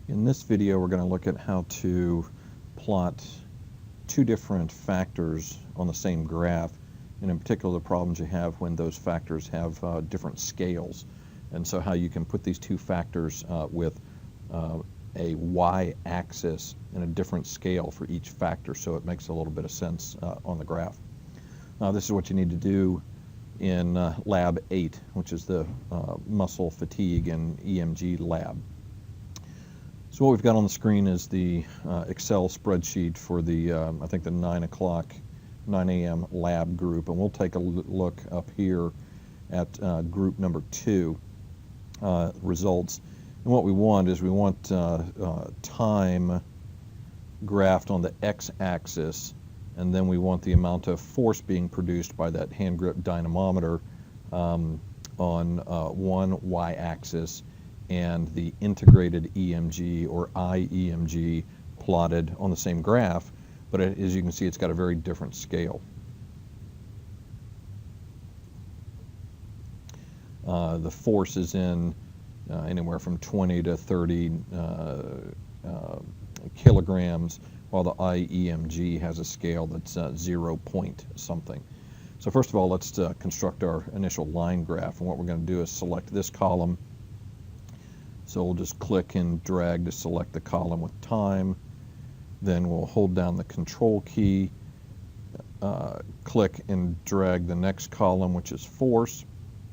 In this video, we're going to look at how to plot two different factors on the same graph, and in particular the problems you have when those factors have different scales. And so how you can put these two factors with a y-axis and a different scale for each factor so it makes a little bit of sense on the graph. This is what you need to do in Lab 8, which is the muscle fatigue and EMG lab. So what we've got on the screen is the Excel spreadsheet for the, I think the 9 a.m. lab group, and we'll take a look up here at group number 2 results. And what we want is we want time graphed on the x-axis, and then we want the amount of force being produced by that hand grip dynamometer on one y-axis, and the integrated EMG or IEMG plotted on the same graph, but as you can see, it's got a very different scale. The force is in anywhere from 20 to 30 kilograms, while the IEMG has a scale that's 0 point something. So first of all, let's construct our initial line graph, and what we're going to do is select this column. So we'll just click and drag to select the column with time. Then we'll hold down the control key, click and drag the next column, which is force.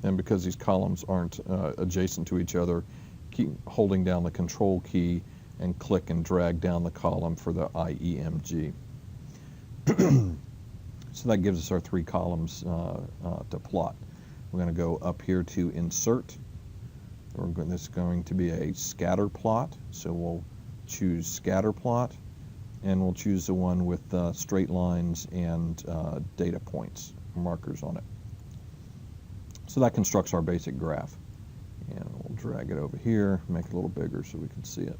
And because these columns aren't adjacent to each other, keep holding down the control key and click and drag down the column for the IEMG. So that gives us our 3 columns to plot. We're going to go up here to insert. This is going to be a scatter plot, so we'll choose scatter plot, and we'll choose the one with straight lines and data points, markers on it. So that constructs our basic graph. And we'll drag it over here, make it a little bigger so we can see it.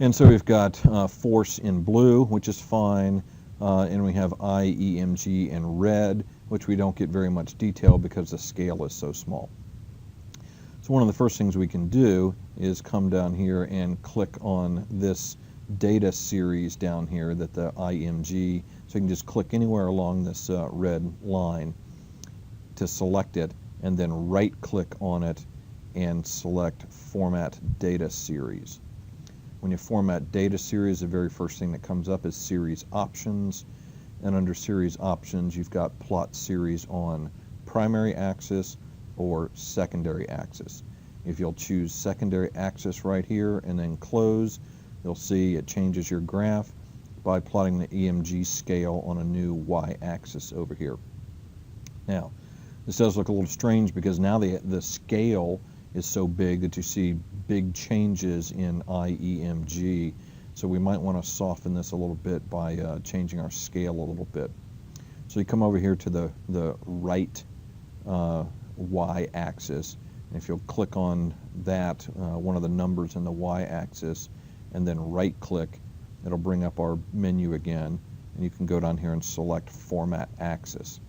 And so we've got force in blue, which is fine, and we have IEMG in red, which we don't get very much detail because the scale is so small. So one of the first things we can do is come down here and click on this data series down here, that the IEMG, so you can just click anywhere along this red line to select it, and then right click on it and select Format Data Series. When you format data series, the very first thing that comes up is series options, and under series options you've got plot series on primary axis or secondary axis. If you'll choose secondary axis right here and then close, you'll see it changes your graph by plotting the EMG scale on a new y-axis over here. Now, this does look a little strange because now the scale is so big that you see big changes in IEMG. So we might want to soften this a little bit by changing our scale a little bit. So you come over here to the right y-axis, and if you'll click on that, one of the numbers in the y-axis, and then right click, it'll bring up our menu again, and you can go down here and select Format Axis.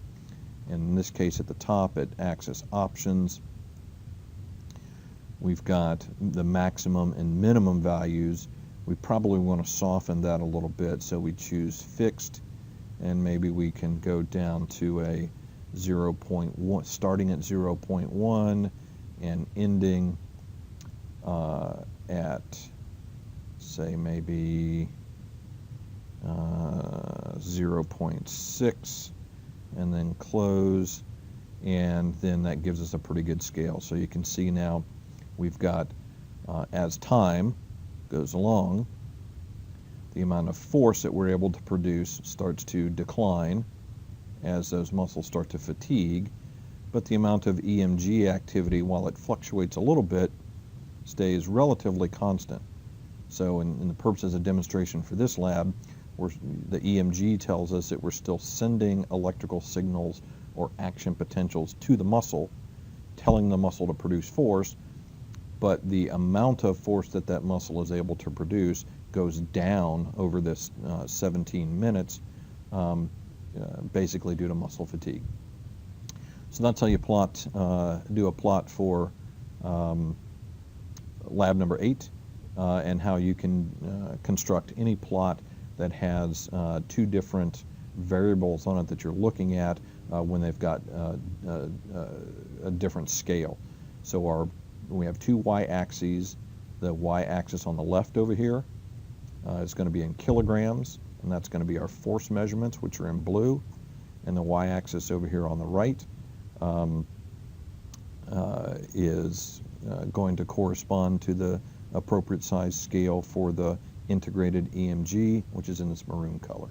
And in this case, at the top at Axis Options, we've got the maximum and minimum values. We probably want to soften that a little bit, so we choose Fixed, and maybe we can go down to a 0.1, starting at 0.1 and ending at, say, maybe 0.6, and then close, and then that gives us a pretty good scale. So you can see now we've got, as time goes along, the amount of force that we're able to produce starts to decline as those muscles start to fatigue, but the amount of EMG activity, while it fluctuates a little bit, stays relatively constant. So in the purposes of demonstration for this lab, the EMG tells us that we're still sending electrical signals or action potentials to the muscle, telling the muscle to produce force, but the amount of force that that muscle is able to produce goes down over this 17 minutes, basically due to muscle fatigue. So that's how you plot, do a plot for lab number 8, and how you can construct any plot that has two different variables on it that you're looking at when they've got a different scale. So we have two y-axes. The y-axis on the left over here is going to be in kilograms, and that's going to be our force measurements, which are in blue. And the y-axis over here on the right is going to correspond to the appropriate size scale for the integrated EMG, which is in this maroon color.